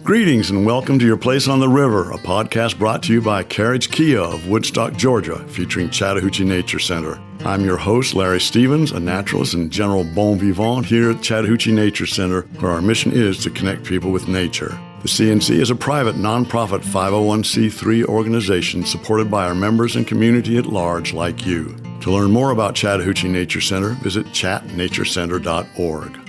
Greetings and welcome to Your Place on the River, a podcast brought to you by Carriage Kia of Woodstock, Georgia, featuring Chattahoochee Nature Center. I'm your host, Larry Stevens, a naturalist and general bon vivant here at Chattahoochee Nature Center, where our mission is to connect people with nature. The CNC is a private, nonprofit 501c3 organization supported by our members and community at large like you. To learn more about Chattahoochee Nature Center, visit chatnaturecenter.org.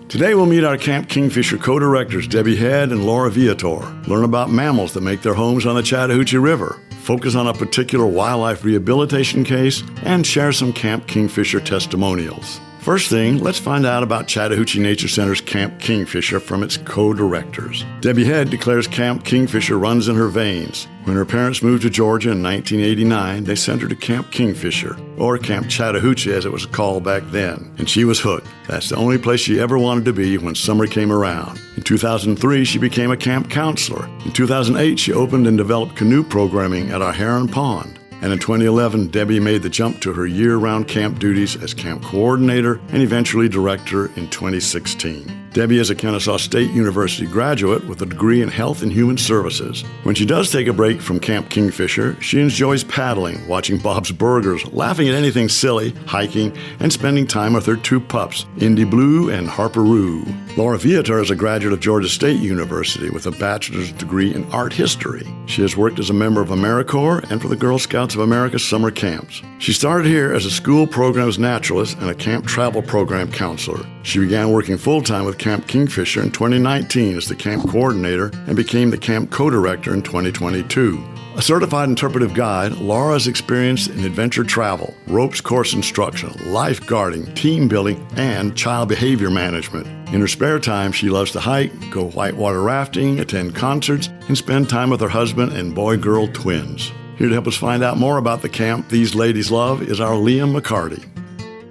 Today we'll meet our Camp Kingfisher co-directors Debby Head and Laura Viator, learn about mammals that make their homes on the Chattahoochee River, focus on a particular wildlife rehabilitation case, and share some Camp Kingfisher testimonials. First thing, let's find out about Chattahoochee Nature Center's Camp Kingfisher from its co-directors. Debby Head declares Camp Kingfisher runs in her veins. When her parents moved to Georgia in 1989, they sent her to Camp Kingfisher, or Camp Chattahoochee as it was called back then, and she was hooked. That's the only place she ever wanted to be when summer came around. In 2003, she became a camp counselor. In 2008, she opened and developed canoe programming at our Heron Pond. And in 2011, Debby made the jump to her year-round camp duties as camp coordinator and eventually director in 2016. Debby is a Kennesaw State University graduate with a degree in health and human services. When she does take a break from Camp Kingfisher, she enjoys paddling, watching Bob's Burgers, laughing at anything silly, hiking, and spending time with her two pups, Indy Blue and Harperoo. Laura Viator is a graduate of Georgia State University with a bachelor's degree in art history. She has worked as a member of AmeriCorps and for the Girl Scouts of America summer camps. She started here as a school programs naturalist and a camp travel program counselor. She began working full-time with Camp Kingfisher in 2019 as the camp coordinator and became the camp co-director in 2022. A certified interpretive guide, Laura is experienced in adventure travel, ropes course instruction, lifeguarding, team building, and child behavior management. In her spare time, she loves to hike, go whitewater rafting, attend concerts, and spend time with her husband and boy-girl twins. Here to help us find out more about the camp these ladies love is our Liam McCarty.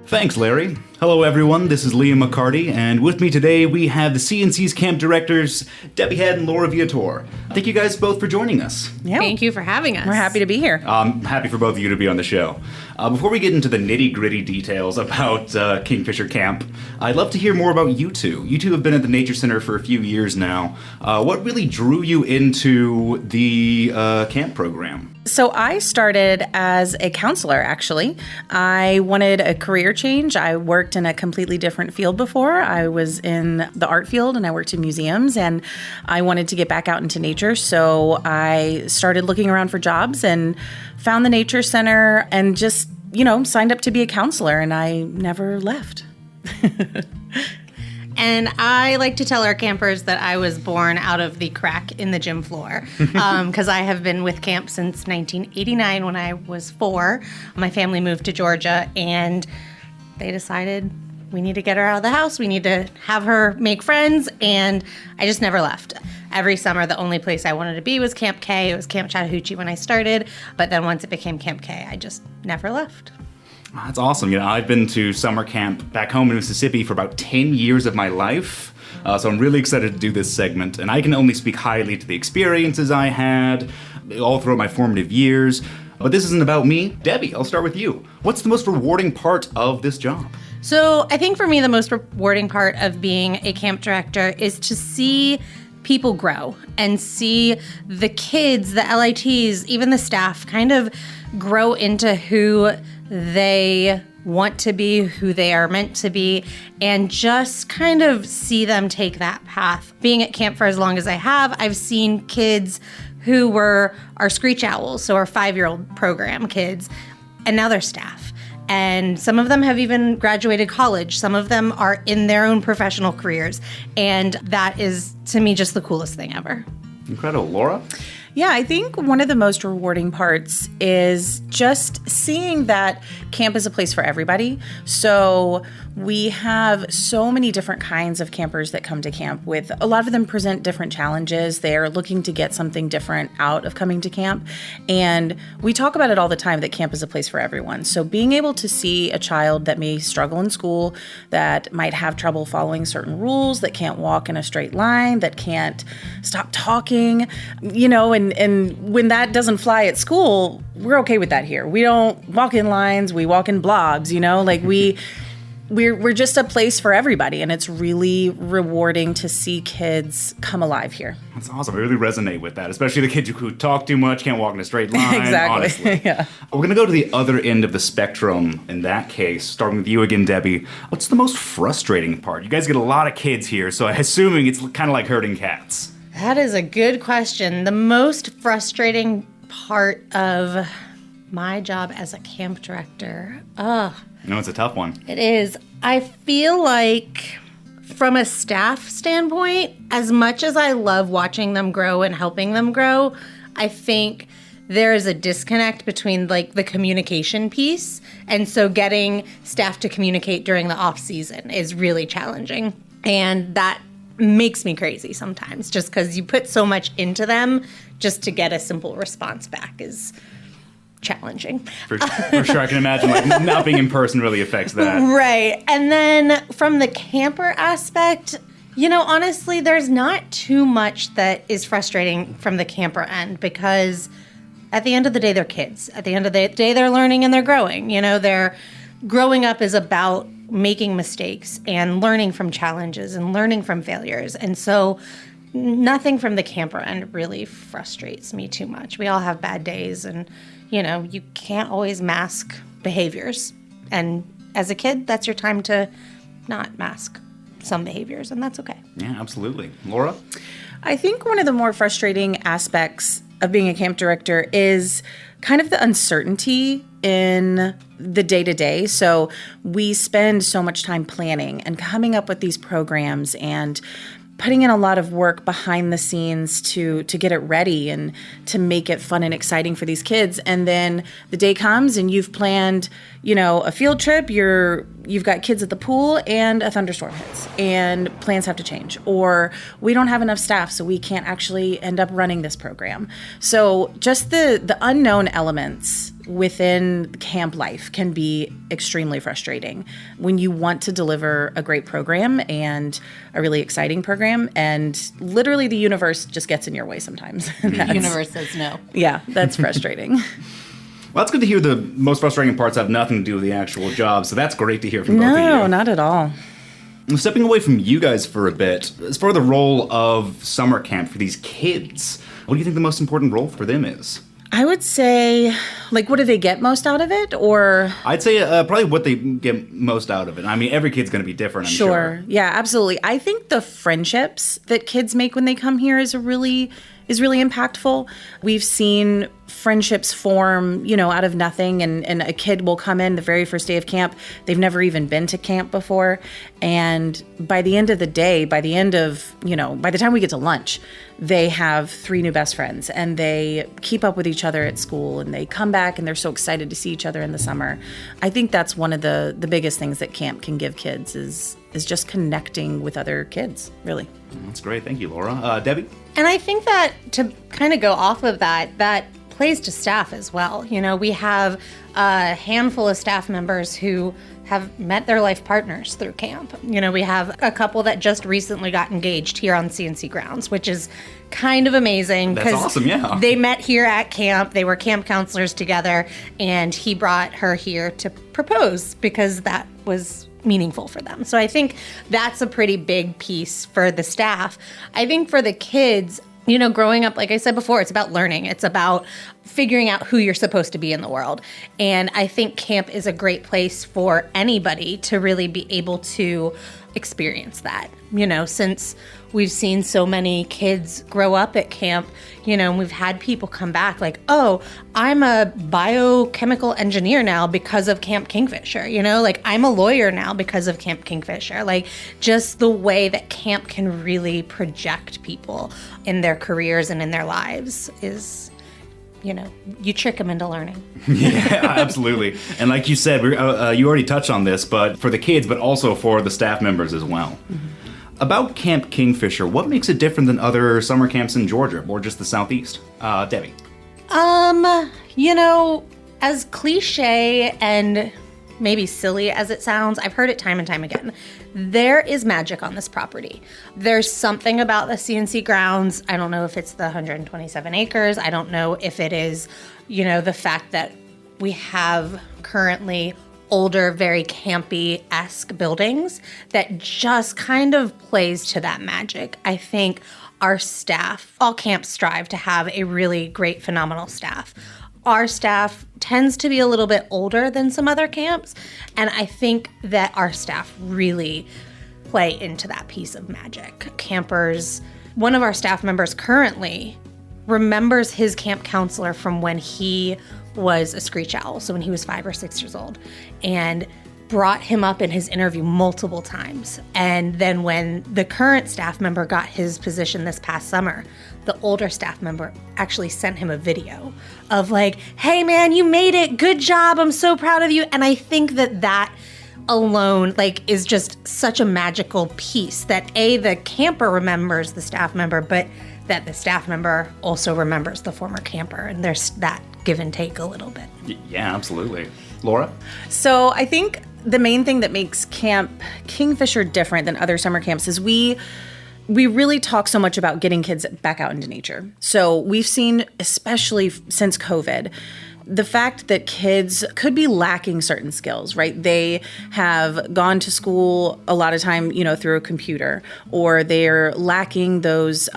Thanks, Larry. Hello, everyone. This is Liam McCarty, and with me today we have the CNC's camp directors, Debby Head and Laura Viator. Thank you guys both for joining us. Yeah. Thank you for having us. We're happy to be here. I'm happy for both of you to be on the show. Before we get into the nitty-gritty details about Kingfisher Camp, I'd love to hear more about you two. You two have been at the Nature Center for a few years now. What really drew you into the camp program? So I started as a counselor, actually. I wanted a career change. I worked in a completely different field before. I was in the art field and I worked in museums, and I wanted to get back out into nature. So I started looking around for jobs and found the Nature Center and just, signed up to be a counselor, and I never left. And I like to tell our campers that I was born out of the crack in the gym floor because I have been with camp since 1989 when I was 4. My family moved to Georgia, and they decided we need to get her out of the house. We need to have her make friends, and I just never left. Every summer, the only place I wanted to be was Camp K. It was Camp Chattahoochee when I started, but then once it became Camp K, I just never left. That's awesome. I've been to summer camp back home in Mississippi for about 10 years of my life, so I'm really excited to do this segment, and I can only speak highly to the experiences I had all throughout my formative years. But this isn't about me. Debby, I'll start with you. What's the most rewarding part of this job? So I think for me, the most rewarding part of being a camp director is to see people grow and see the kids, the LITs, even the staff kind of grow into who they want to be, who they are meant to be, and just kind of see them take that path. Being at camp for as long as I have, I've seen kids who were our screech owls, so our 5-year-old program kids, and now they're staff. And some of them have even graduated college. Some of them are in their own professional careers. And that is, to me, just the coolest thing ever. Incredible. Laura? Yeah, I think one of the most rewarding parts is just seeing that camp is a place for everybody. So we have so many different kinds of campers that come to camp. With a lot of them present different challenges. They're looking to get something different out of coming to camp. And we talk about it all the time that camp is a place for everyone. So being able to see a child that may struggle in school, that might have trouble following certain rules, that can't walk in a straight line, that can't stop talking, and when that doesn't fly at school, we're okay with that here. We don't walk in lines, we walk in blobs, we're just a place for everybody, and it's really rewarding to see kids come alive here. That's awesome. I really resonate with that, especially the kids who talk too much, can't walk in a straight line. Exactly. Honestly. Yeah. We're going to go to the other end of the spectrum in that case, starting with you again, Debbie. What's the most frustrating part? You guys get a lot of kids here, so I'm assuming it's kind of like herding cats. That is a good question. The most frustrating part of my job as a camp director, It's a tough one. it is. I feel like from a staff standpoint, as much as I love watching them grow and helping them grow, I think there is a disconnect between like the communication piece. And so getting staff to communicate during the off season is really challenging. And that makes me crazy sometimes, just because you put so much into them just to get a simple response back is challenging. For sure, I can imagine like not being in person really affects that. Right. And then from the camper aspect, honestly, there's not too much that is frustrating from the camper end, because at the end of the day, they're kids. At the end of the day, they're learning and they're growing. They're growing up is about making mistakes and learning from challenges and learning from failures. And so nothing from the camper end really frustrates me too much. We all have bad days, and you can't always mask behaviors. And as a kid, that's your time to not mask some behaviors, and that's okay. Yeah, absolutely. Laura? I think one of the more frustrating aspects of being a camp director is kind of the uncertainty in the day-to-day. So we spend so much time planning and coming up with these programs and putting in a lot of work behind the scenes to get it ready and to make it fun and exciting for these kids. And then the day comes and you've planned, a field trip, you've got kids at the pool and a thunderstorm hits and plans have to change, or we don't have enough staff, so we can't actually end up running this program. So just the unknown elements within camp life can be extremely frustrating when you want to deliver a great program and a really exciting program, and literally the universe just gets in your way sometimes. The universe says no. Yeah, that's frustrating. Well, it's good to hear the most frustrating parts have nothing to do with the actual job, so that's great to hear from both of you. No, not at all. Stepping away from you guys for a bit, as for the role of summer camp for these kids, what do you think the most important role for them is? I would say, what do they get most out of it? Or I'd say probably what they get most out of it. I mean, every kid's going to be different, I'm sure. Yeah, absolutely. I think the friendships that kids make when they come here is really impactful. We've seen friendships form, out of nothing, and a kid will come in the very first day of camp. They've never even been to camp before. And by the end of the day, by the time we get to lunch, they have 3 new best friends, and they keep up with each other at school, and they come back and they're so excited to see each other in the summer. I think that's one of the biggest things that camp can give kids is just connecting with other kids, really. That's great. Thank you, Laura. Debbie? And I think that to kind of go off of that plays to staff as well. We have a handful of staff members who have met their life partners through camp. We have a couple that just recently got engaged here on CNC grounds, which is kind of amazing. That's awesome, yeah. They met here at camp. They were camp counselors together, and he brought her here to propose because that was meaningful for them. So I think that's a pretty big piece for the staff. I think for the kids, growing up, like I said before, it's about learning. It's about figuring out who you're supposed to be in the world. And I think camp is a great place for anybody to really be able to experience that, since we've seen so many kids grow up at camp, and we've had people come back like, oh, I'm a biochemical engineer now because of Camp Kingfisher, I'm a lawyer now because of Camp Kingfisher. Just the way that camp can really project people in their careers and in their lives is, you trick them into learning. Yeah, absolutely. And like you said, you already touched on this, but for the kids, but also for the staff members as well. Mm-hmm. About Camp Kingfisher, what makes it different than other summer camps in Georgia or just the Southeast? Debbie? As cliche and maybe silly as it sounds, I've heard it time and time again. There is magic on this property. There's something about the CNC grounds. I don't know if it's the 127 acres. I don't know if it is, the fact that we have currently older, very campy-esque buildings that just kind of plays to that magic. I think our staff, all camps strive to have a really great, phenomenal staff. Our staff tends to be a little bit older than some other camps, and I think that our staff really play into that piece of magic. Campers, one of our staff members currently remembers his camp counselor from when he was a screech owl, so when he was 5 or 6 years old, and brought him up in his interview multiple times. And then when the current staff member got his position this past summer, the older staff member actually sent him a video of like, hey man, you made it, good job, I'm so proud of you. And I think that alone is just such a magical piece that the camper remembers the staff member, but that the staff member also remembers the former camper, and there's that give and take a little bit. Yeah, absolutely. Laura? So I think the main thing that makes Camp Kingfisher different than other summer camps is we really talk so much about getting kids back out into nature. So we've seen, especially since COVID, the fact that kids could be lacking certain skills, right? They have gone to school a lot of time, through a computer, or they're lacking those,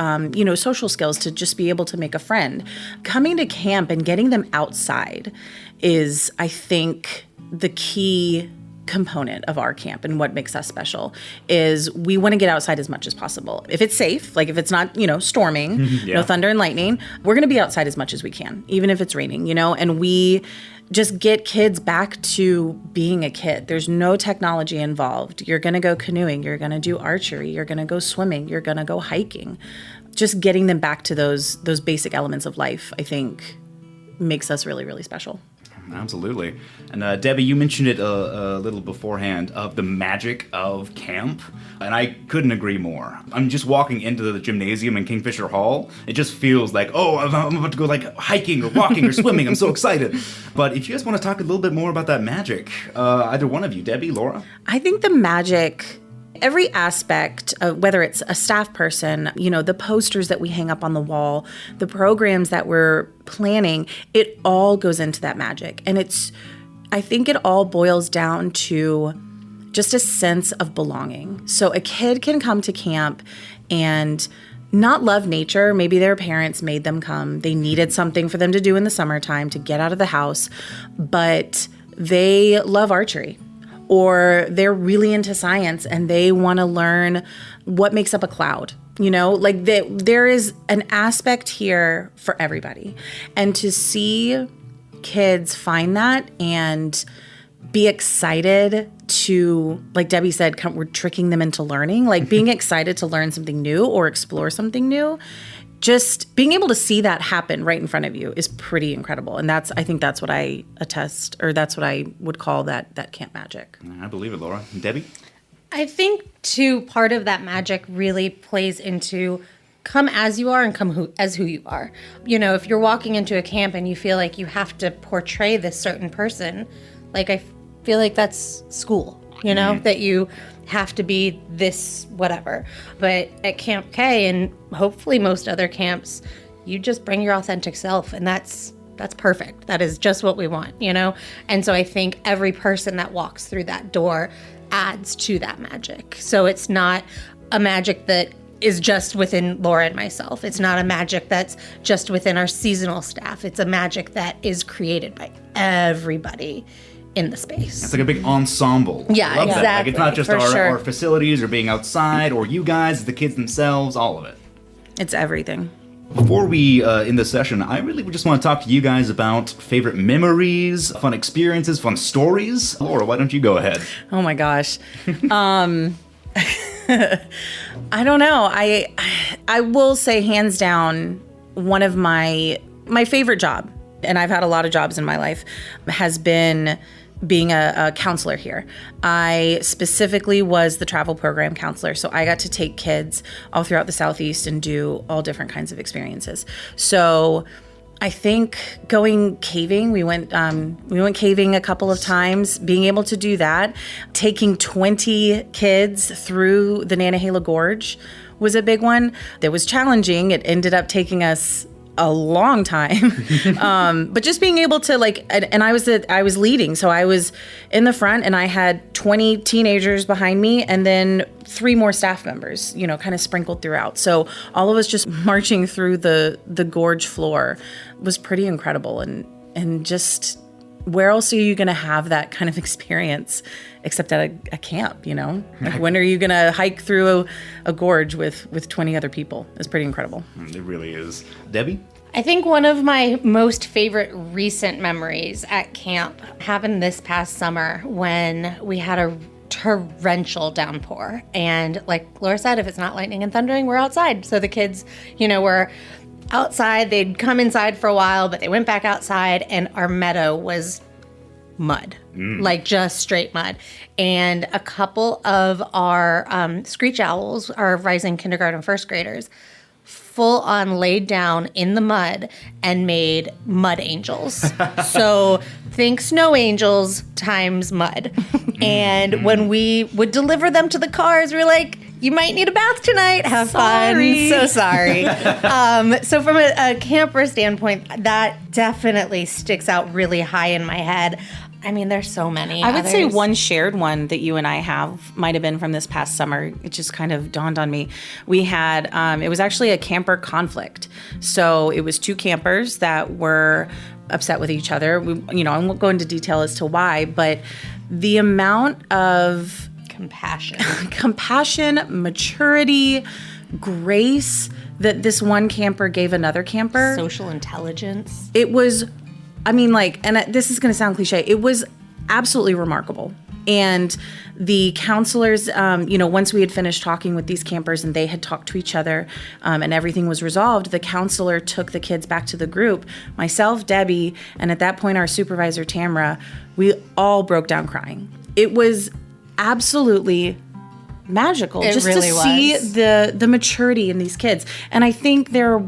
social skills to just be able to make a friend. Coming to camp and getting them outside is, I think, the key component of our camp, and what makes us special is we want to get outside as much as possible. If it's safe, if it's not, storming, no thunder and lightning, we're going to be outside as much as we can, even if it's raining, and we just get kids back to being a kid. There's no technology involved. You're going to go canoeing, you're going to do archery, you're going to go swimming, you're going to go hiking. Just getting them back to those basic elements of life, I think, makes us really, really special. Absolutely. And Debbie, you mentioned it a little beforehand of the magic of camp, and I couldn't agree more. I'm just walking into the gymnasium in Kingfisher Hall. It just feels like, I'm about to go hiking or walking or swimming. I'm so excited. But if you guys want to talk a little bit more about that magic, either one of you, Debbie, Laura? I think the magic, every aspect of whether it's a staff person, the posters that we hang up on the wall, the programs that we're planning, it all goes into that magic. And I think it all boils down to just a sense of belonging. So a kid can come to camp and not love nature. Maybe their parents made them come. They needed something for them to do in the summertime to get out of the house, but they love archery. Or they're really into science and they want to learn what makes up a cloud. There is an aspect here for everybody. And to see kids find that and be excited to, like Debbie said, we're tricking them into learning, being excited to learn something new or explore something new. Just being able to see that happen right in front of you is pretty incredible. And I think that's what I attest, or that's what I would call that camp magic. I believe it, Laura. Debbie? I think, too, part of that magic really plays into come as you are and come as who you are. If you're walking into a camp and you feel like you have to portray this certain person, I feel like that's school, that you have to be this whatever. But at Camp K and hopefully most other camps, you just bring your authentic self, and that's perfect. That is just what we want, And so I think every person that walks through that door adds to that magic. So it's not a magic that is just within Laura and myself. It's not a magic that's just within our seasonal staff. It's a magic that is created by everybody in the space. It's like a big ensemble. Yeah, Love exactly. That. It's not just For sure. our facilities or being outside or you guys, the kids themselves, all of it. It's everything. Before we end the session, I really just want to talk to you guys about favorite memories, fun experiences, fun stories. Laura, why don't you go ahead? Oh my gosh. I don't know. I will say hands down, one of my favorite job, and I've had a lot of jobs in my life, has been being a counselor here. I specifically was the travel program counselor, so I got to take kids all throughout the Southeast and do all different kinds of experiences. So I think going caving, we went caving a couple of times, being able to do that, taking 20 kids through the Nantahala Gorge was a big one. That was challenging. It ended up taking us a long time. But just being able to and I was leading. So I was in the front and I had 20 teenagers behind me and then 3 more staff members, kind of sprinkled throughout. So all of us just marching through the gorge floor was pretty incredible. And just where else are you going to have that kind of experience except at a camp, Like when are you going to hike through a gorge with 20 other people? It's pretty incredible. It really is. Debbie? I think one of my most favorite recent memories at camp happened this past summer when we had a torrential downpour. And like Laura said, if it's not lightning and thundering, we're outside. So the kids, were outside. They'd come inside for a while, but they went back outside, and our meadow was mud, like just straight mud. And a couple of our screech owls, our rising kindergarten first graders, full on laid down in the mud and made mud angels. So think snow angels times mud. And when we would deliver them to the cars, we were like, you might need a bath tonight. Have fun. So sorry. So from a camper standpoint, that definitely sticks out really high in my head. I mean, there's so many. I would say one shared one that you and I have might have been from this past summer. It just kind of dawned on me. We had, it was actually a camper conflict. So it was 2 campers that were upset with each other. I won't go into detail as to why, but the amount of compassion, maturity, grace that this one camper gave another camper. Social intelligence. It was, and this is going to sound cliche, it was absolutely remarkable. And the counselors, once we had finished talking with these campers and they had talked to each other and everything was resolved, the counselor took the kids back to the group. Myself, Debbie, and at that point our supervisor, Tamara, we all broke down crying. It was absolutely magical just really to see the maturity in these kids. And I think they're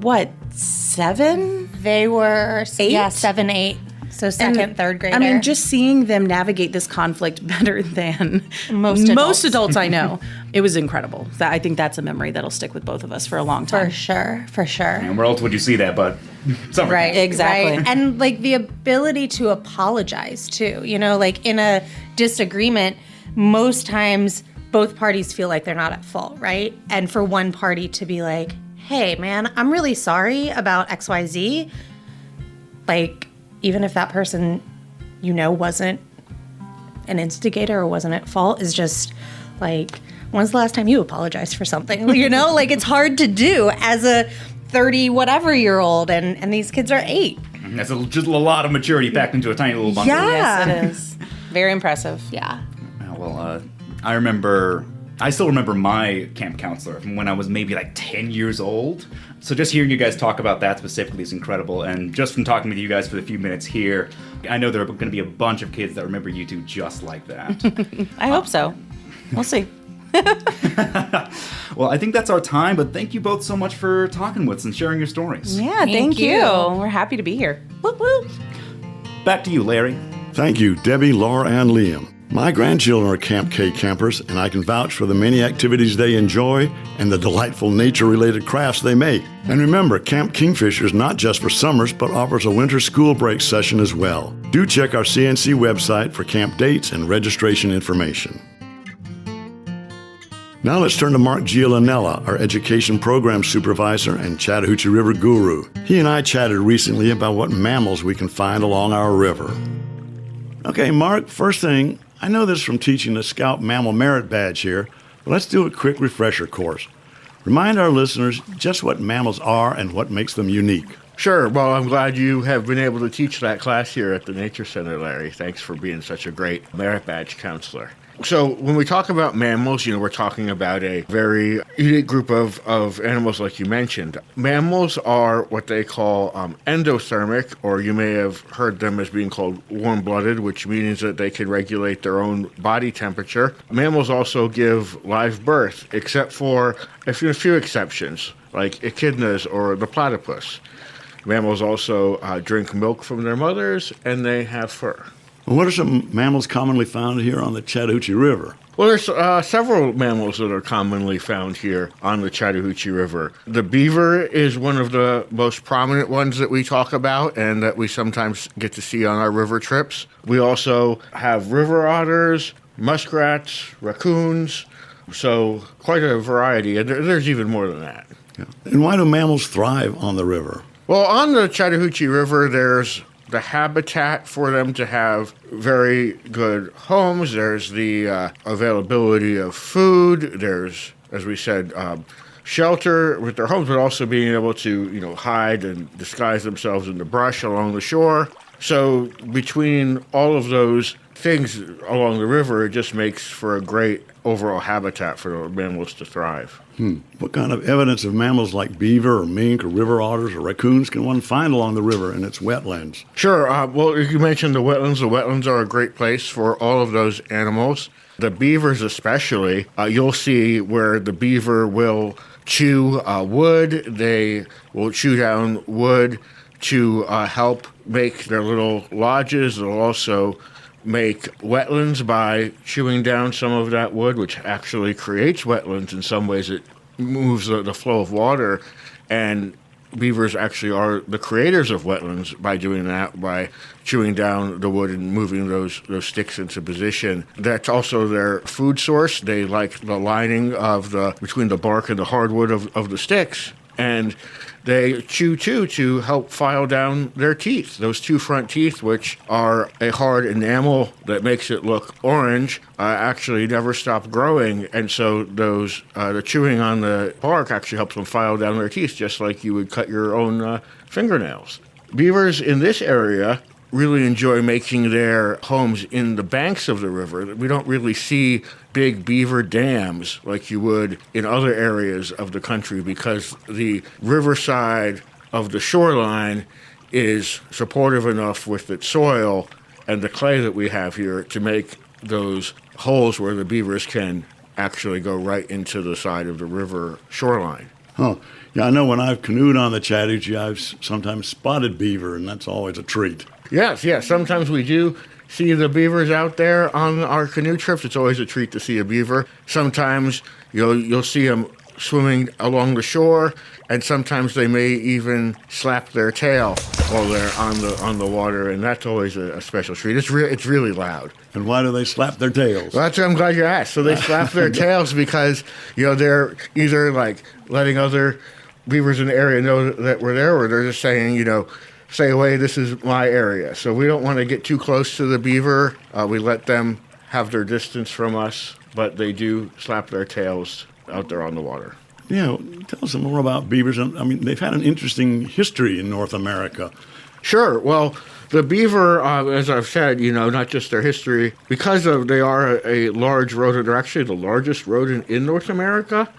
7? They were 8? Yeah, 7, 8. So second, third grader. Just seeing them navigate this conflict better than most adults I know. It was incredible. I think that's a memory that'll stick with both of us for a long time. For sure. And where else would you see that but summer? Right, exactly. Right. And the ability to apologize too. In a disagreement, most times both parties feel like they're not at fault, right? And for one party to be like, hey, man, I'm really sorry about XYZ. Even if that person, wasn't an instigator or wasn't at fault, is just when's the last time you apologized for something? It's hard to do as a 30-whatever-year-old, and these kids are 8. That's just a lot of maturity packed into a tiny little bundle. Yeah. Yes, it is. Very impressive. Yeah. Well, I still remember my camp counselor from when I was maybe 10 years old. So just hearing you guys talk about that specifically is incredible. And just from talking with you guys for the few minutes here, I know there are going to be a bunch of kids that remember you two just like that. I hope so. We'll see. Well, I think that's our time, but thank you both so much for talking with us and sharing your stories. Yeah, thank you. We're happy to be here. Whoop, whoop. Back to you, Larry. Thank you, Debbie, Laura, and Liam. My grandchildren are Camp K campers, and I can vouch for the many activities they enjoy and the delightful nature-related crafts they make. And remember, Camp Kingfisher is not just for summers, but offers a winter school break session as well. Do check our CNC website for camp dates and registration information. Now let's turn to Mark Giulianella, our Education Program Supervisor and Chattahoochee River Guru. He and I chatted recently about what mammals we can find along our river. Okay, Mark, first thing, I know this from teaching the Scout Mammal Merit Badge here, but let's do a quick refresher course. Remind our listeners just what mammals are and what makes them unique. Sure. Well, I'm glad you have been able to teach that class here at the Nature Center, Larry. Thanks for being such a great merit badge counselor. So when we talk about mammals, we're talking about a very unique group of animals like you mentioned. Mammals are what they call endothermic, or you may have heard them as being called warm-blooded, which means that they can regulate their own body temperature. Mammals also give live birth, except for a few exceptions, like echidnas or the platypus. Mammals also drink milk from their mothers, and they have fur. What are some mammals commonly found here on the Chattahoochee River? Well, there's several mammals that are commonly found here on the Chattahoochee River. The beaver is one of the most prominent ones that we talk about and that we sometimes get to see on our river trips. We also have river otters, muskrats, raccoons, so quite a variety, and there's even more than that. Yeah. And why do mammals thrive on the river? Well, on the Chattahoochee River, there's the habitat for them to have very good homes. There's the availability of food. There's, as we said, shelter with their homes, but also being able to, hide and disguise themselves in the brush along the shore. So between all of those things along the river, it just makes for a great overall habitat for the mammals to thrive. What kind of evidence of mammals like beaver or mink or river otters or raccoons can one find along the river and its wetlands? Sure. Well, you mentioned the wetlands. The wetlands are a great place for all of those animals. The beavers especially, you'll see where the beaver will chew wood. They will chew down wood to help make their little lodges. They'll also make wetlands by chewing down some of that wood, which actually creates wetlands. In some ways, it moves the flow of water, and beavers actually are the creators of wetlands by doing that, by chewing down the wood and moving those sticks into position. That's also their food source. They like the lining of between the bark and the hardwood of the sticks, and they chew too to help file down their teeth. Those two front teeth, which are a hard enamel that makes it look orange, actually never stop growing. And so the chewing on the bark actually helps them file down their teeth, just like you would cut your own fingernails. Beavers in this area really enjoy making their homes in the banks of the river. We don't really see big beaver dams like you would in other areas of the country because the riverside of the shoreline is supportive enough with its soil and the clay that we have here to make those holes where the beavers can actually go right into the side of the river shoreline. Oh, yeah, I know when I've canoed on the Chattahoochee, I've sometimes spotted beaver, and that's always a treat. Yes. Sometimes we do see the beavers out there on our canoe trips. It's always a treat to see a beaver. Sometimes you'll see them swimming along the shore, and sometimes they may even slap their tail while they're on the water, and that's always a special treat. It's really loud. And why do they slap their tails? Well, I'm glad you asked. So they slap their tails because they're either like letting other beavers in the area know that we're there, or they're just saying stay away, this is my area. So we don't want to get too close to the beaver. We let them have their distance from us, but they do slap their tails out there on the water. Yeah, tell us some more about beavers. I mean, they've had an interesting history in North America. Sure. Well, the beaver, as I've said, not just their history, because they are a large rodent, they're actually the largest rodent in North America.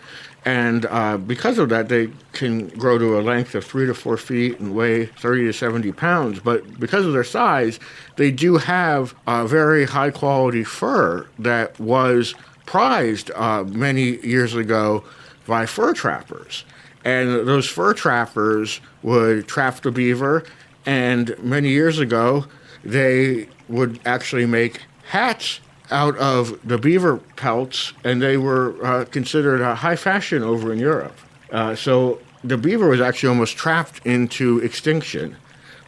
And because of that, they can grow to a length of 3 to 4 feet and weigh 30 to 70 pounds. But because of their size, they do have a very high quality fur that was prized many years ago by fur trappers. And those fur trappers would trap the beaver, and many years ago, they would actually make hats out of the beaver pelts, and they were considered a high fashion over in Europe. So the beaver was actually almost trapped into extinction,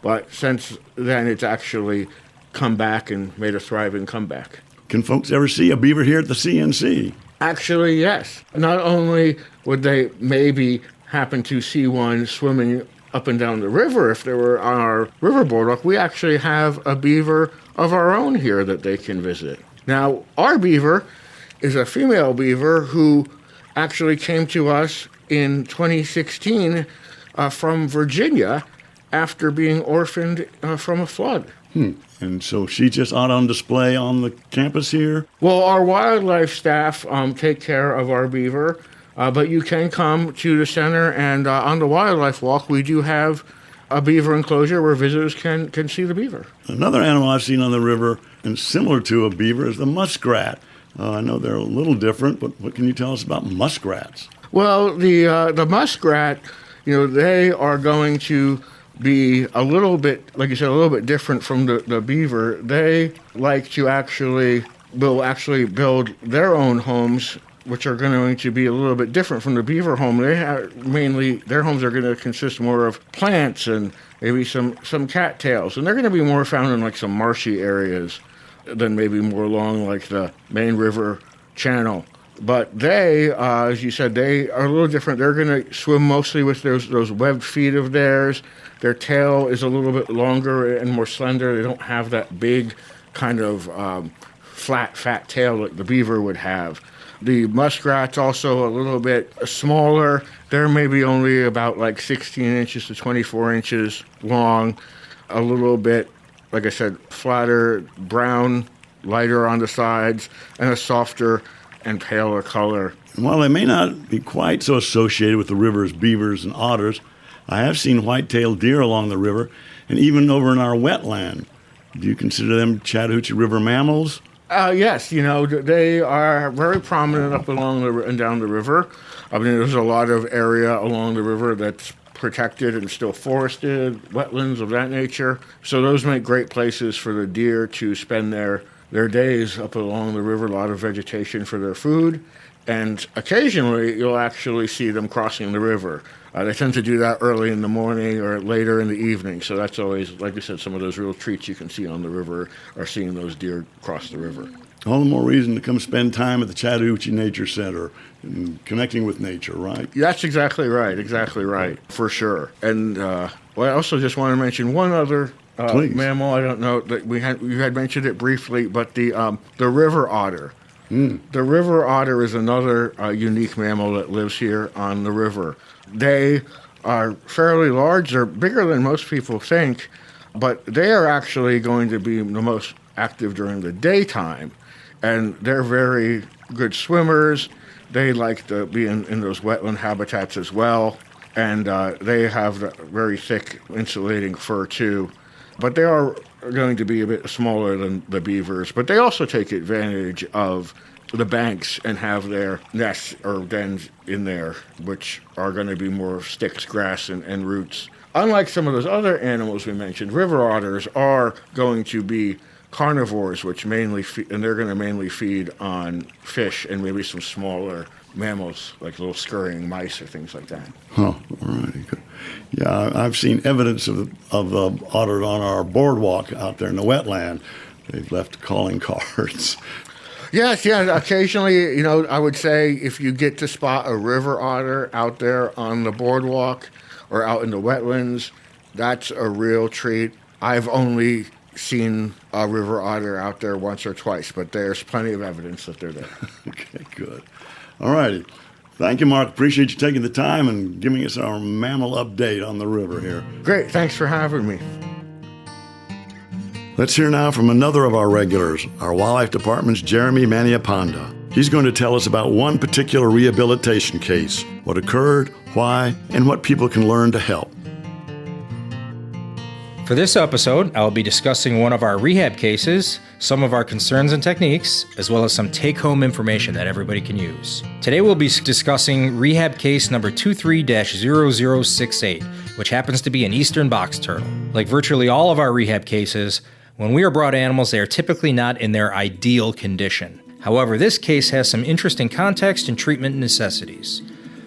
but since then it's actually come back and made a thriving comeback. Can folks ever see a beaver here at the CNC? Actually, yes. Not only would they maybe happen to see one swimming up and down the river if they were on our river boardwalk, we actually have a beaver of our own here that they can visit. Now, our beaver is a female beaver who actually came to us in 2016 from Virginia after being orphaned from a flood. And so she's just out on display on the campus here? Well, our wildlife staff take care of our beaver, but you can come to the center, and on the wildlife walk, we do have a beaver enclosure where visitors can see the beaver. Another animal I've seen on the river, and similar to a beaver, is the muskrat. I know they're a little different, but what can you tell us about muskrats? Well, the muskrat, they are going to be a little bit, like you said, a little bit different from the beaver. They like to will actually build their own homes, which are going to be a little bit different from the beaver home. Their homes are going to consist more of plants and maybe some cattails, and they're going to be more found in like some marshy areas than maybe more along like the main river channel. But they, as you said, they are a little different. They're going to swim mostly with those webbed feet of theirs. Their tail is a little bit longer and more slender. They don't have that big kind of flat, fat tail like the beaver would have. The muskrats also a little bit smaller. They're maybe only about like 16 inches to 24 inches long. A little bit, like I said, flatter, brown, lighter on the sides, and a softer and paler color. While they may not be quite so associated with the river as beavers and otters, I have seen white-tailed deer along the river and even over in our wetland. Do you consider them Chattahoochee River mammals? Yes, they are very prominent up along and down the river. I mean, there's a lot of area along the river that's protected and still forested, wetlands of that nature. So those make great places for the deer to spend their days up along the river, a lot of vegetation for their food. And occasionally, you'll actually see them crossing the river. They tend to do that early in the morning or later in the evening. So that's always, like I said, some of those real treats you can see on the river are seeing those deer cross the river. All the more reason to come spend time at the Chattahoochee Nature Center and connecting with nature, right? That's exactly right, for sure. And I also just want to mention one other mammal. I don't know that you had mentioned it briefly, but the river otter. The river otter is another unique mammal that lives here on the river. They are fairly large. They're bigger than most people think, but they are actually going to be the most active during the daytime, and they're very good swimmers. They like to be in those wetland habitats as well, and they have the very thick insulating fur too. But they are going to be a bit smaller than the beavers, but they also take advantage of the banks and have their nests or dens in there, which are going to be more sticks, grass, and roots. Unlike some of those other animals we mentioned, river otters are going to be carnivores, which and they're going to mainly feed on fish and maybe some smaller mammals, like little scurrying mice or things like that. Oh, all righty. Good. Yeah, I've seen evidence of the otter on our boardwalk out there in the wetland. They've left calling cards. Yes, occasionally, I would say if you get to spot a river otter out there on the boardwalk or out in the wetlands, that's a real treat. I've only seen a river otter out there once or twice, but there's plenty of evidence that they're there. Okay, good. All righty. Thank you, Mark. Appreciate you taking the time and giving us our mammal update on the river here. Great. Thanks for having me. Let's hear now from another of our regulars, our Wildlife Department's Jeremy Maniapanda. He's going to tell us about one particular rehabilitation case, what occurred, why, and what people can learn to help. For this episode, I'll be discussing one of our rehab cases, some of our concerns and techniques, as well as some take-home information that everybody can use. Today we'll be discussing rehab case number 23-0068, which happens to be an eastern box turtle. Like virtually all of our rehab cases, when we are brought animals, they are typically not in their ideal condition. However, this case has some interesting context and treatment necessities.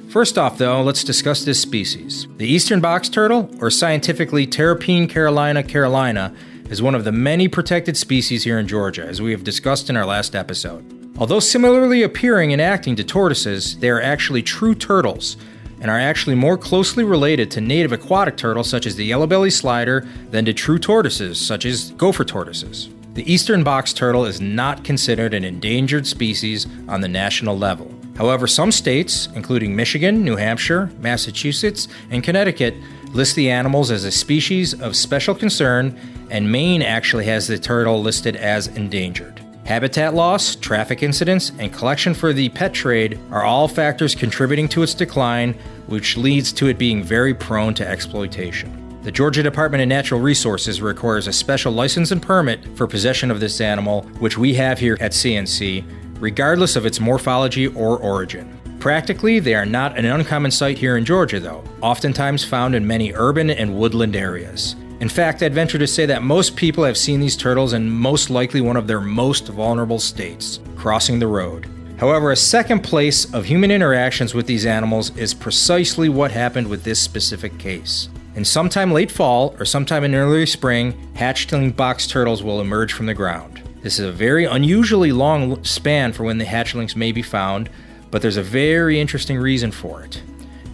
First off, though, let's discuss this species. The eastern box turtle, or scientifically Terrapene carolina, is one of the many protected species here in Georgia, as we have discussed in our last episode. Although similarly appearing and acting to tortoises, they are actually true turtles, and are actually more closely related to native aquatic turtles such as the yellow-bellied slider than to true tortoises such as gopher tortoises. The eastern box turtle is not considered an endangered species on the national level. However, some states, including Michigan, New Hampshire, Massachusetts, and Connecticut, list the animals as a species of special concern, and Maine actually has the turtle listed as endangered. Habitat loss, traffic incidents, and collection for the pet trade are all factors contributing to its decline, which leads to it being very prone to exploitation. The Georgia Department of Natural Resources requires a special license and permit for possession of this animal, which we have here at CNC, regardless of its morphology or origin. Practically, they are not an uncommon sight here in Georgia, though, oftentimes found in many urban and woodland areas. In fact, I'd venture to say that most people have seen these turtles in most likely one of their most vulnerable states, crossing the road. However, a second place of human interactions with these animals is precisely what happened with this specific case. In sometime late fall or sometime in early spring, hatchling box turtles will emerge from the ground. This is a very unusually long span for when the hatchlings may be found, but there's a very interesting reason for it.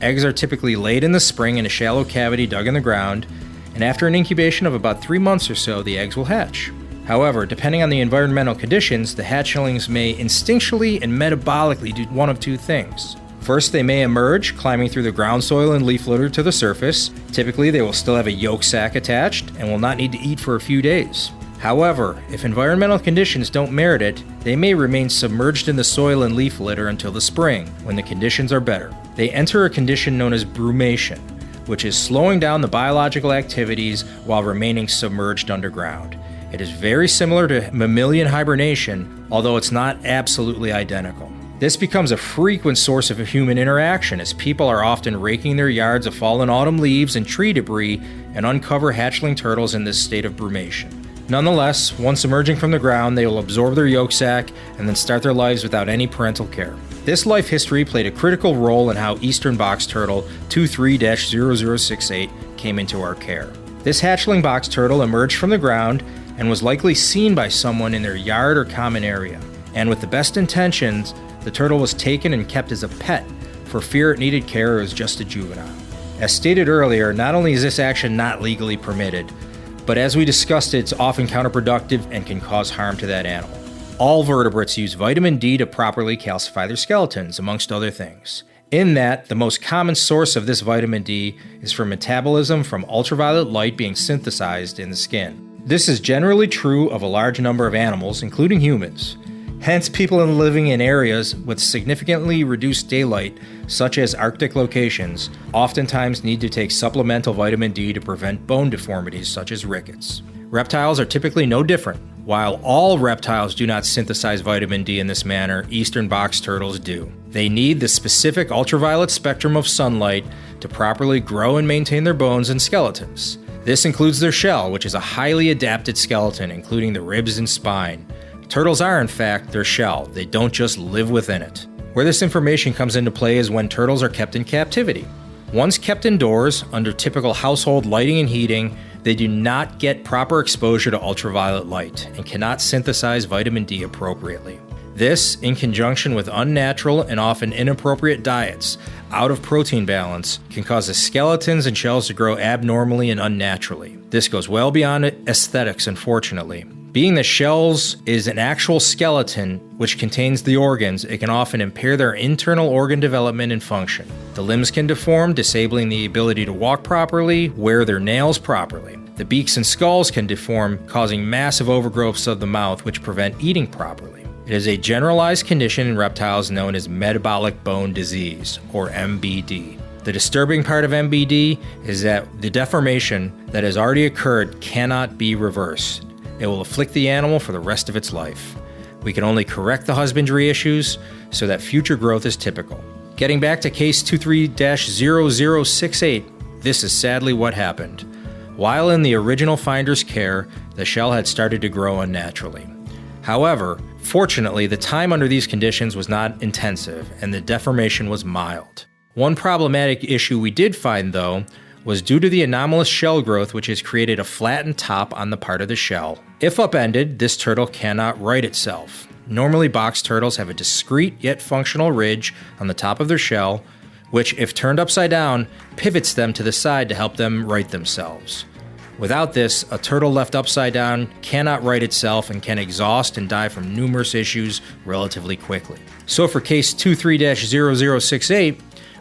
Eggs are typically laid in the spring in a shallow cavity dug in the ground, and after an incubation of about 3 months or so, the eggs will hatch. However, depending on the environmental conditions, the hatchlings may instinctually and metabolically do one of two things. First, they may emerge, climbing through the ground soil and leaf litter to the surface. Typically, they will still have a yolk sac attached and will not need to eat for a few days. However, if environmental conditions don't merit it, they may remain submerged in the soil and leaf litter until the spring, when the conditions are better. They enter a condition known as brumation, which is slowing down the biological activities while remaining submerged underground. It is very similar to mammalian hibernation, although it's not absolutely identical. This becomes a frequent source of human interaction, as people are often raking their yards of fallen autumn leaves and tree debris and uncover hatchling turtles in this state of brumation. Nonetheless, once emerging from the ground, they will absorb their yolk sac and then start their lives without any parental care. This life history played a critical role in how eastern box turtle 23-0068 came into our care. This hatchling box turtle emerged from the ground and was likely seen by someone in their yard or common area. And with the best intentions, the turtle was taken and kept as a pet for fear it needed care or was just a juvenile. As stated earlier, not only is this action not legally permitted, but as we discussed, it's often counterproductive and can cause harm to that animal. All vertebrates use vitamin D to properly calcify their skeletons, amongst other things. In that, the most common source of this vitamin D is from metabolism from ultraviolet light being synthesized in the skin. This is generally true of a large number of animals, including humans. Hence, people living in areas with significantly reduced daylight, such as Arctic locations, oftentimes need to take supplemental vitamin D to prevent bone deformities such as rickets. Reptiles are typically no different. While all reptiles do not synthesize vitamin D in this manner, eastern box turtles do. They need the specific ultraviolet spectrum of sunlight to properly grow and maintain their bones and skeletons. This includes their shell, which is a highly adapted skeleton, including the ribs and spine. Turtles are, in fact, their shell. They don't just live within it. Where this information comes into play is when turtles are kept in captivity. Once kept indoors, under typical household lighting and heating, they do not get proper exposure to ultraviolet light and cannot synthesize vitamin D appropriately. This, in conjunction with unnatural and often inappropriate diets out of protein balance, can cause the skeletons and shells to grow abnormally and unnaturally. This goes well beyond aesthetics, unfortunately. Being the shells is an actual skeleton which contains the organs, it can often impair their internal organ development and function. The limbs can deform, disabling the ability to walk properly, wear their nails properly. The beaks and skulls can deform, causing massive overgrowths of the mouth which prevent eating properly. It is a generalized condition in reptiles known as metabolic bone disease, or MBD. The disturbing part of MBD is that the deformation that has already occurred cannot be reversed. It will afflict the animal for the rest of its life. We can only correct the husbandry issues so that future growth is typical. Getting back to case 23-0068, this is sadly what happened. While in the original finder's care, the shell had started to grow unnaturally. However, fortunately, the time under these conditions was not intensive and the deformation was mild. One problematic issue we did find, though, was due to the anomalous shell growth, which has created a flattened top on the part of the shell. If upended, this turtle cannot right itself. Normally, box turtles have a discrete yet functional ridge on the top of their shell, which, if turned upside down, pivots them to the side to help them right themselves. Without this, a turtle left upside down cannot right itself and can exhaust and die from numerous issues relatively quickly. So for case 23-0068,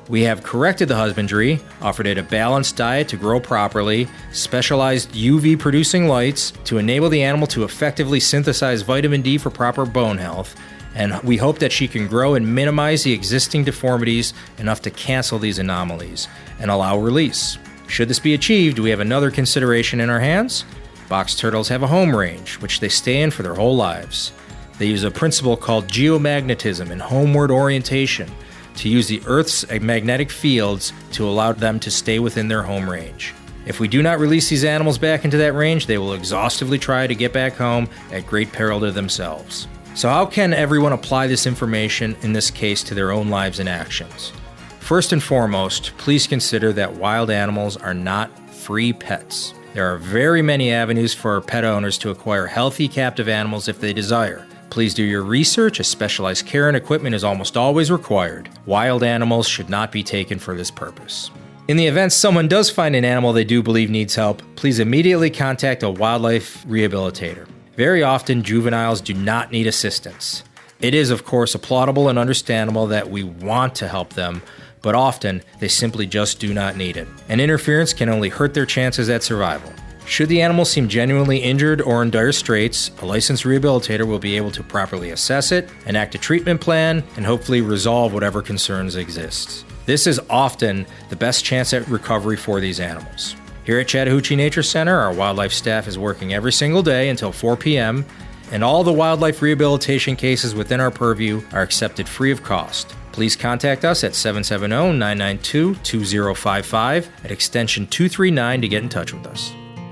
we have corrected the husbandry, offered it a balanced diet to grow properly, specialized UV-producing lights to enable the animal to effectively synthesize vitamin D for proper bone health, and we hope that she can grow and minimize the existing deformities enough to cancel these anomalies and allow release. Should this be achieved, we have another consideration in our hands. Box turtles have a home range, which they stay in for their whole lives. They use a principle called geomagnetism and homeward orientation to use the Earth's magnetic fields to allow them to stay within their home range. If we do not release these animals back into that range, they will exhaustively try to get back home at great peril to themselves. So how can everyone apply this information, in this case, to their own lives and actions? First and foremost, please consider that wild animals are not free pets. There are very many avenues for pet owners to acquire healthy captive animals if they desire. Please do your research, as specialized care and equipment is almost always required. Wild animals should not be taken for this purpose. In the event someone does find an animal they do believe needs help, please immediately contact a wildlife rehabilitator. Very often, juveniles do not need assistance. It is, of course, applaudable and understandable that we want to help them, but often they simply just do not need it. And interference can only hurt their chances at survival. Should the animal seem genuinely injured or in dire straits, a licensed rehabilitator will be able to properly assess it, enact a treatment plan, and hopefully resolve whatever concerns exist. This is often the best chance at recovery for these animals. Here at Chattahoochee Nature Center, our wildlife staff is working every single day until 4 p.m., and all the wildlife rehabilitation cases within our purview are accepted free of cost. Please contact us at 770-992-2055 at extension 239 to get in touch with us.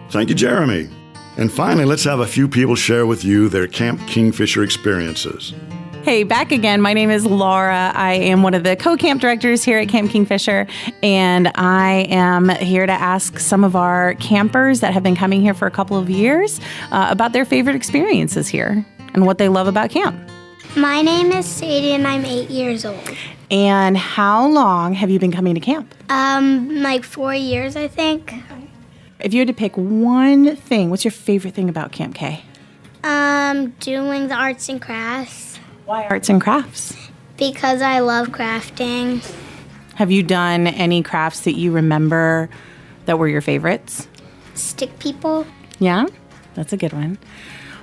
Thank you, Jeremy. And finally, let's have a few people share with you their Camp Kingfisher experiences. Hey, back again. My name is Laura. I am one of the co-camp directors here at Camp Kingfisher, and I am here to ask some of our campers that have been coming here for a couple of years about their favorite experiences here and what they love about camp. My name is Sadie, and I'm 8 years old. And how long have you been coming to camp? Like 4 years, I think. If you had to pick one thing, what's your favorite thing about Camp K? Doing the arts and crafts. Why arts and crafts? Because I love crafting. Have you done any crafts that you remember that were your favorites? Stick people. Yeah, that's a good one.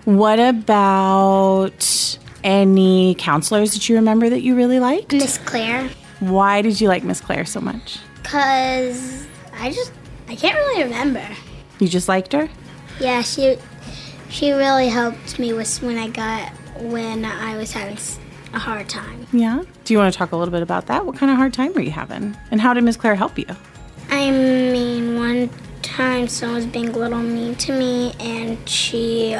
What about any counselors that you remember that you really liked? Miss Claire. Why did you like Miss Claire so much? Because I can't really remember. You just liked her? Yeah, she really helped me when I was having a hard time. Yeah? Do you want to talk a little bit about that? What kind of hard time were you having? And how did Miss Claire help you? I mean, one time someone was being a little mean to me, and she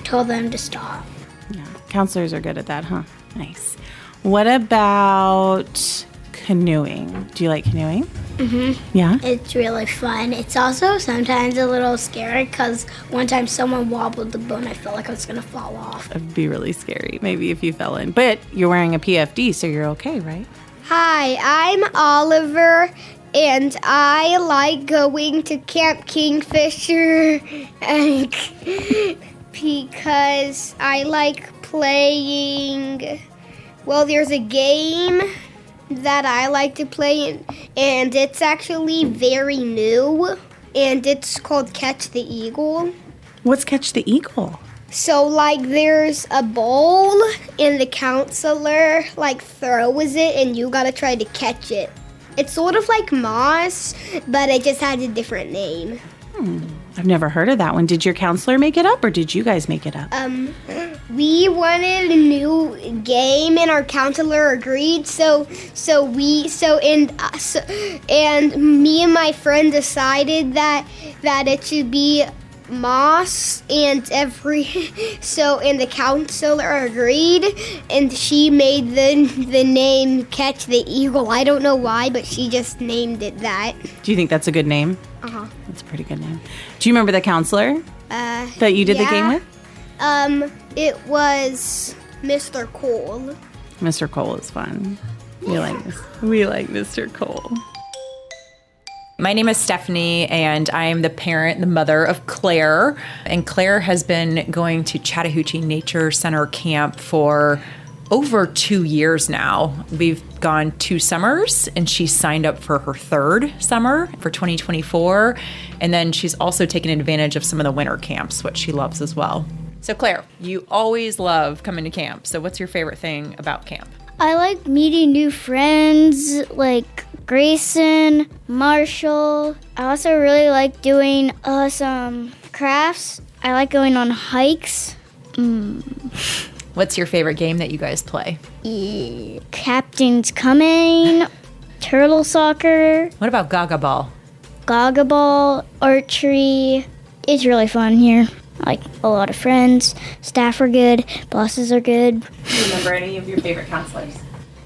told them to stop. Yeah, counselors are good at that, huh? Nice. What about canoeing? Do you like canoeing? Mm-hmm. Yeah? It's really fun. It's also sometimes a little scary because one time someone wobbled the boat and I felt like I was going to fall off. It'd be really scary, maybe if you fell in. But you're wearing a PFD, so you're okay, right? Hi, I'm Oliver, and I like going to Camp Kingfisher because I like playing. Well, there's a game that I like to play, and it's actually very new, and it's called Catch the Eagle. What's Catch the Eagle? So, there's a ball, and the counselor, throws it, and you gotta try to catch it. It's sort of like Moss, but it just has a different name. I've never heard of that one. Did your counselor make it up, or did you guys make it up? We wanted a new game, and our counselor agreed. And me and my friend decided that it should be Moss, and the counselor agreed, and she made the name Catch the Eagle. I don't know why, but she just named it that. Do you think that's a good name? Uh-huh. That's a pretty good name. Do you remember the counselor that you did the game with? It was Mr. Cole. Mr. Cole is fun. We like Mr. Cole. My name is Stephanie, and I am the mother of Claire. And Claire has been going to Chattahoochee Nature Center camp for over 2 years now. We've gone 2 summers, and she signed up for her 3rd summer for 2024. And then she's also taken advantage of some of the winter camps, which she loves as well. So Claire, you always love coming to camp. So what's your favorite thing about camp? I like meeting new friends like Grayson, Marshall. I also really like doing some crafts. I like going on hikes. What's your favorite game that you guys play? Captain's Coming, turtle soccer, What about Gaga Ball? gaga ball, archery. It's really fun here. I like a lot of friends. Staff are good. Bosses are good. Do you remember any of your favorite counselors?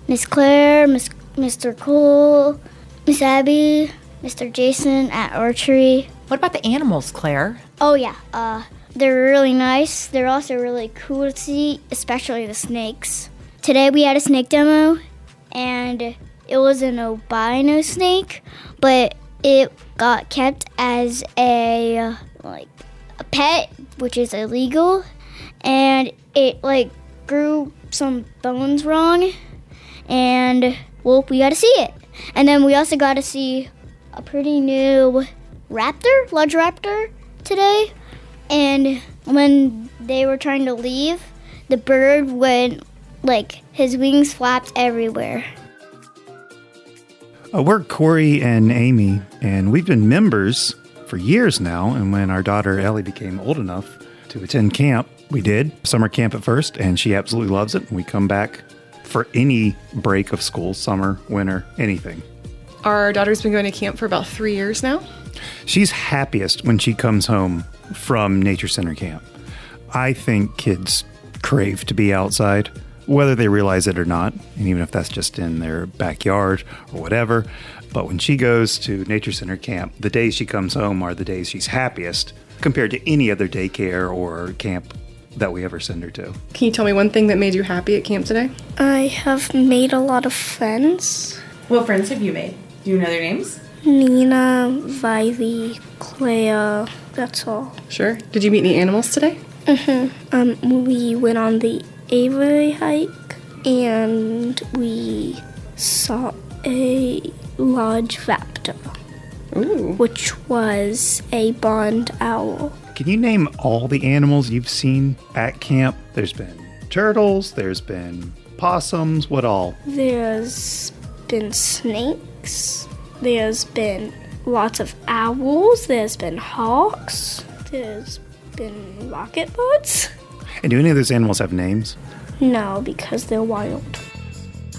Miss Claire, Mr. Cole, Miss Abby, Mr. Jason at archery. What about the animals, Claire? Oh yeah, they're really nice. They're also really cool to see, especially the snakes. Today we had a snake demo, and it was an albino snake, but it got kept as a pet, which is illegal, and it grew some bones wrong, and well, we got to see it. And then we also got to see a pretty new raptor, large raptor, today. And when they were trying to leave, the bird went, his wings flapped everywhere. We're Corey and Amy, and we've been members for years now. And when our daughter Ellie became old enough to attend camp, we did summer camp at first, and she absolutely loves it. And we come back for any break of school, summer, winter, anything. Our daughter's been going to camp for about 3 years now. She's happiest when she comes home from Nature Center camp. I think kids crave to be outside, whether they realize it or not, and even if that's just in their backyard or whatever. But when she goes to Nature Center camp, the days she comes home are the days she's happiest compared to any other daycare or camp that we ever send her to. Can you tell me one thing that made you happy at camp today? I have made a lot of friends. What friends have you made? Do you know their names? Nina, Vivey, Clea, that's all. Sure. Did you meet any animals today? We went on the Avery hike, and we saw a large raptor, which was a barned owl. Can you name all the animals you've seen at camp? There's been turtles, there's been possums, what all? There's been snakes, there's been lots of owls, there's been hawks, there's been rocket birds. And do any of those animals have names? No, because they're wild.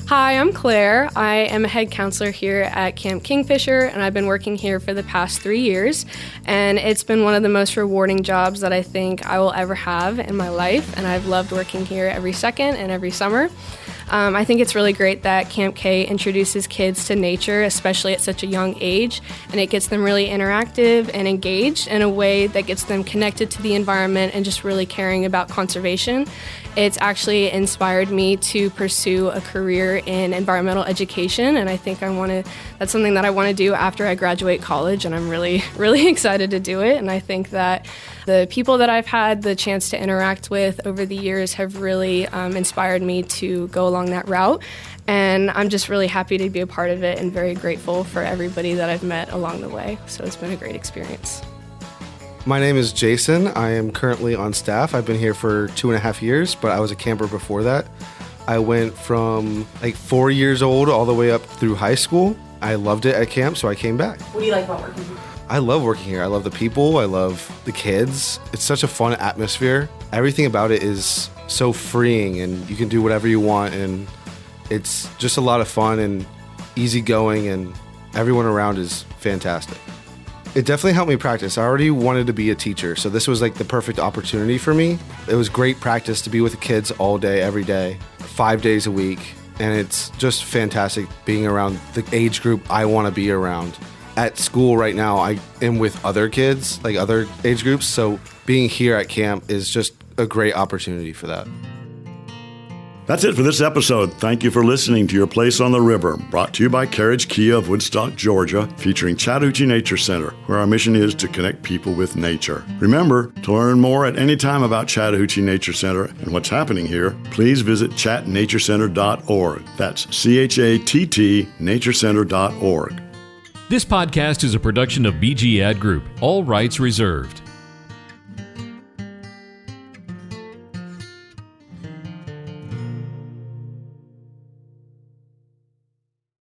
Hi, I'm Claire. I am a head counselor here at Camp Kingfisher, and I've been working here for the past 3 years. And it's been one of the most rewarding jobs that I think I will ever have in my life, and I've loved working here every second and every summer. I think it's really great that Camp K introduces kids to nature, especially at such a young age, and it gets them really interactive and engaged in a way that gets them connected to the environment and just really caring about conservation. It's actually inspired me to pursue a career in environmental education, and I think that's something that I want to do after I graduate college, and I'm really, really excited to do it. And I think that the people that I've had the chance to interact with over the years have really inspired me to go along that route. And I'm just really happy to be a part of it and very grateful for everybody that I've met along the way. So it's been a great experience. My name is Jason. I am currently on staff. I've been here for 2.5 years, but I was a camper before that. I went from 4 years old all the way up through high school. I loved it at camp, so I came back. What do you like about working here? I love working here. I love the people. I love the kids. It's such a fun atmosphere. Everything about it is so freeing, and you can do whatever you want, and it's just a lot of fun and easygoing, and everyone around is fantastic. It definitely helped me practice. I already wanted to be a teacher, so this was the perfect opportunity for me. It was great practice to be with the kids all day, every day, 5 days a week, and it's just fantastic being around the age group I want to be around. At school right now, I am with other kids, other age groups, so being here at camp is just a great opportunity for that. That's it for this episode. Thank you for listening to Your Place on the River, brought to you by Carriage Kia of Woodstock, Georgia, featuring Chattahoochee Nature Center, where our mission is to connect people with nature. Remember, to learn more at any time about Chattahoochee Nature Center and what's happening here, please visit chatnaturecenter.org. That's CHATT naturecenter.org. This podcast is a production of BG Ad Group. All rights reserved.